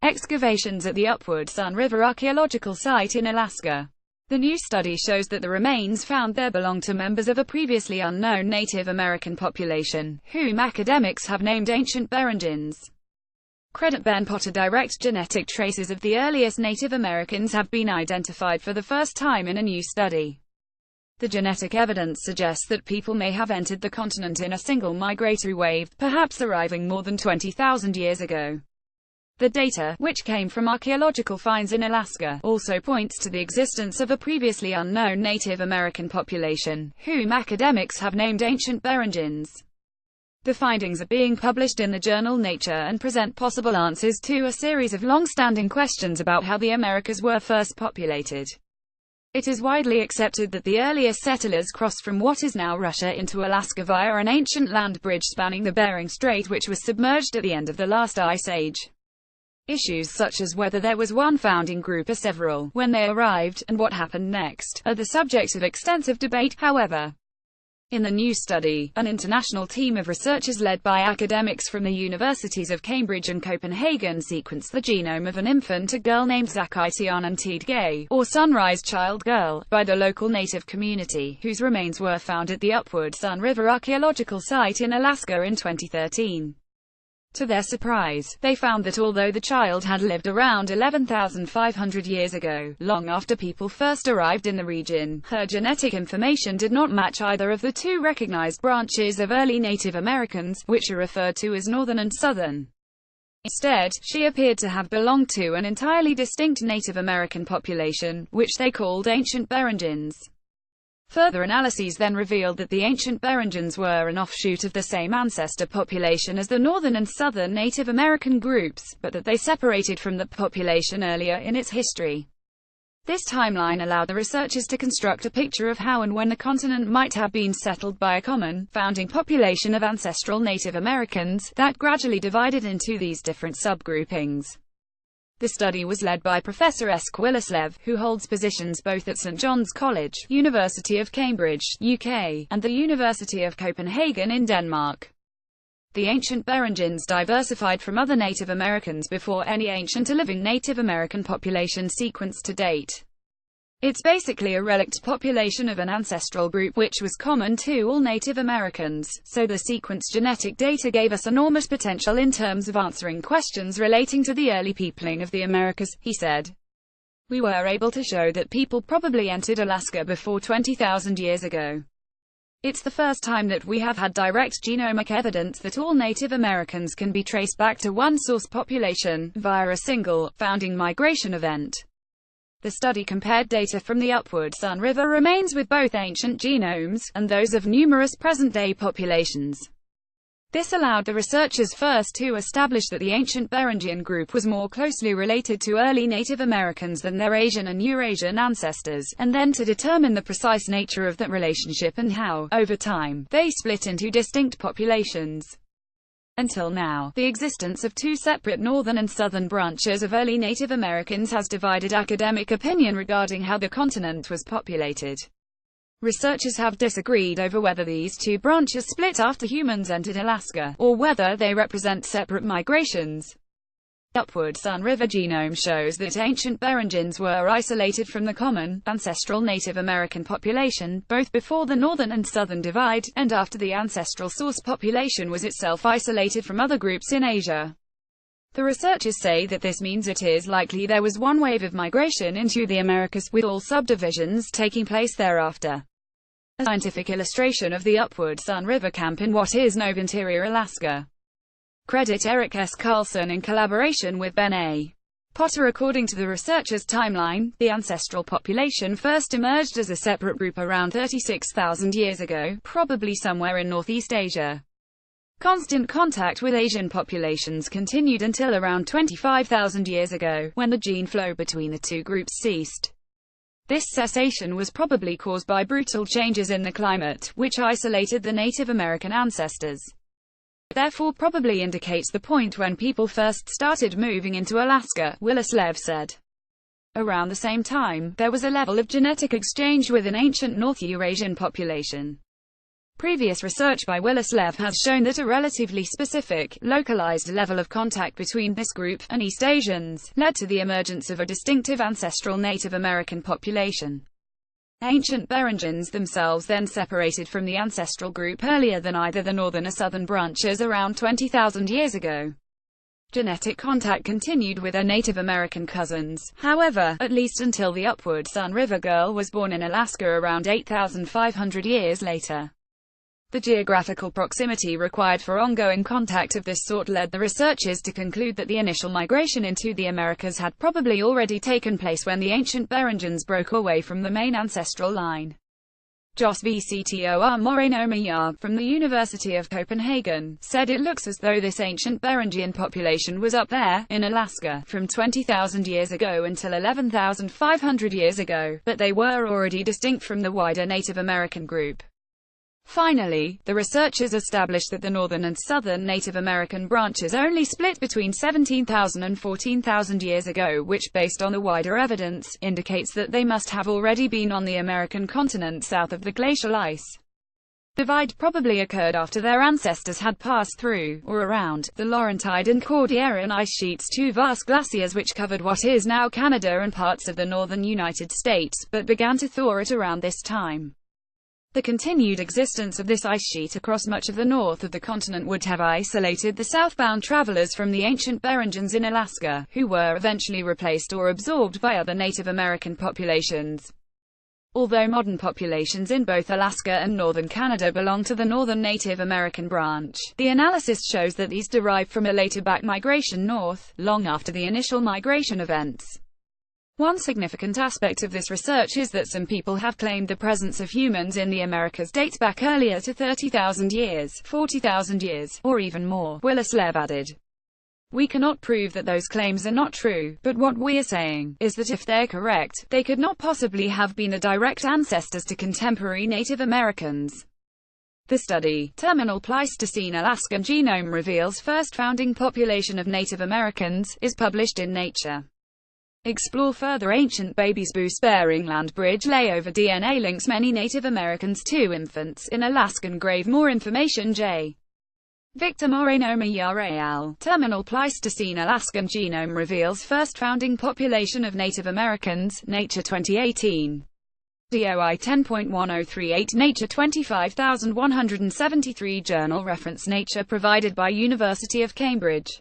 excavations at the Upward Sun River archaeological site in Alaska. The new study shows that the remains found there belong to members of a previously unknown Native American population, whom academics have named ancient Beringians. Credit Ben Potter. Direct genetic traces of the earliest Native Americans have been identified for the first time in a new study. The genetic evidence suggests that people may have entered the continent in a single migratory wave, perhaps arriving more than 20,000 years ago. The data, which came from archaeological finds in Alaska, also points to the existence of a previously unknown Native American population, whom academics have named ancient Beringians. The findings are being published in the journal Nature and present possible answers to a series of long-standing questions about how the Americas were first populated. It is widely accepted that the earliest settlers crossed from what is now Russia into Alaska via an ancient land bridge spanning the Bering Strait, which was submerged at the end of the last ice age. Issues such as whether there was one founding group or several, when they arrived, and what happened next, are the subject of extensive debate, however. In the new study, an international team of researchers led by academics from the universities of Cambridge and Copenhagen sequenced the genome of an infant, a girl named Zakitianantidgay, or Sunrise Child Girl, by the local native community, whose remains were found at the Upward Sun River archaeological site in Alaska in 2013. To their surprise, they found that although the child had lived around 11,500 years ago, long after people first arrived in the region, her genetic information did not match either of the two recognized branches of early Native Americans, which are referred to as Northern and Southern. Instead, she appeared to have belonged to an entirely distinct Native American population, which they called ancient Beringians. Further analyses then revealed that the ancient Beringians were an offshoot of the same ancestor population as the Northern and Southern Native American groups, but that they separated from the population earlier in its history. This timeline allowed the researchers to construct a picture of how and when the continent might have been settled by a common, founding population of ancestral Native Americans, that gradually divided into these different subgroupings. The study was led by Professor Eske Willerslev, who holds positions both at St John's College, University of Cambridge, UK, and the University of Copenhagen in Denmark. The ancient Beringians diversified from other Native Americans before any ancient or living Native American population sequenced to date. It's basically a relict population of an ancestral group which was common to all Native Americans, so the sequenced genetic data gave us enormous potential in terms of answering questions relating to the early peopling of the Americas, he said. We were able to show that people probably entered Alaska before 20,000 years ago. It's the first time that we have had direct genomic evidence that all Native Americans can be traced back to one source population, via a single, founding migration event. The study compared data from the Upward Sun River remains with both ancient genomes, and those of numerous present-day populations. This allowed the researchers first to establish that the ancient Beringian group was more closely related to early Native Americans than their Asian and Eurasian ancestors, and then to determine the precise nature of that relationship and how, over time, they split into distinct populations. Until now, the existence of two separate northern and southern branches of early Native Americans has divided academic opinion regarding how the continent was populated. Researchers have disagreed over whether these two branches split after humans entered Alaska, or whether they represent separate migrations. The Upward Sun River genome shows that ancient Beringians were isolated from the common, ancestral Native American population, both before the northern and southern divide, and after the ancestral source population was itself isolated from other groups in Asia. The researchers say that this means it is likely there was one wave of migration into the Americas, with all subdivisions taking place thereafter. A scientific illustration of the Upward Sun River camp in what is Nome Interior, Alaska. Credit Eric S. Carlson in collaboration with Ben A. Potter. According to the researchers' timeline, the ancestral population first emerged as a separate group around 36,000 years ago, probably somewhere in Northeast Asia. Constant contact with Asian populations continued until around 25,000 years ago, when the gene flow between the two groups ceased. This cessation was probably caused by brutal changes in the climate, which isolated the Native American ancestors. Therefore probably indicates the point when people first started moving into Alaska, Willerslev said. Around the same time, there was a level of genetic exchange with an ancient North Eurasian population. Previous research by Willis Lev has shown that a relatively specific, localized level of contact between this group and East Asians led to the emergence of a distinctive ancestral Native American population. Ancient Beringians themselves then separated from the ancestral group earlier than either the northern or southern branches around 20,000 years ago. Genetic contact continued with their Native American cousins, however, at least until the Upward Sun River Girl was born in Alaska around 8,500 years later. The geographical proximity required for ongoing contact of this sort led the researchers to conclude that the initial migration into the Americas had probably already taken place when the ancient Beringians broke away from the main ancestral line. Jos Vctor Moreno Mayar, from the University of Copenhagen, said it looks as though this ancient Beringian population was up there, in Alaska, from 20,000 years ago until 11,500 years ago, but they were already distinct from the wider Native American group. Finally, the researchers established that the northern and southern Native American branches only split between 17,000 and 14,000 years ago, which, based on the wider evidence, indicates that they must have already been on the American continent south of the glacial ice. Divide probably occurred after their ancestors had passed through, or around, the Laurentide and Cordilleran ice sheets, two vast glaciers which covered what is now Canada and parts of the northern United States, but began to thaw at around this time. The continued existence of this ice sheet across much of the north of the continent would have isolated the southbound travelers from the ancient Beringians in Alaska, who were eventually replaced or absorbed by other Native American populations. Although modern populations in both Alaska and northern Canada belong to the northern Native American branch, the analysis shows that these derive from a later back migration north, long after the initial migration events. One significant aspect of this research is that some people have claimed the presence of humans in the Americas dates back earlier to 30,000 years, 40,000 years, or even more, Willis Lev added. We cannot prove that those claims are not true, but what we are saying is that if they're correct, they could not possibly have been the direct ancestors to contemporary Native Americans. The study, Terminal Pleistocene Alaskan Genome Reveals First Founding Population of Native Americans, is published in Nature. Explore further ancient babies Boost Bering Land Bridge layover DNA links many Native Americans to infants in Alaskan grave. More information J. Victor Moreno Mayar al. Terminal Pleistocene Alaskan Genome Reveals First Founding Population of Native Americans, Nature 2018. DOI 10.1038 Nature 25173 Journal reference Nature provided by University of Cambridge.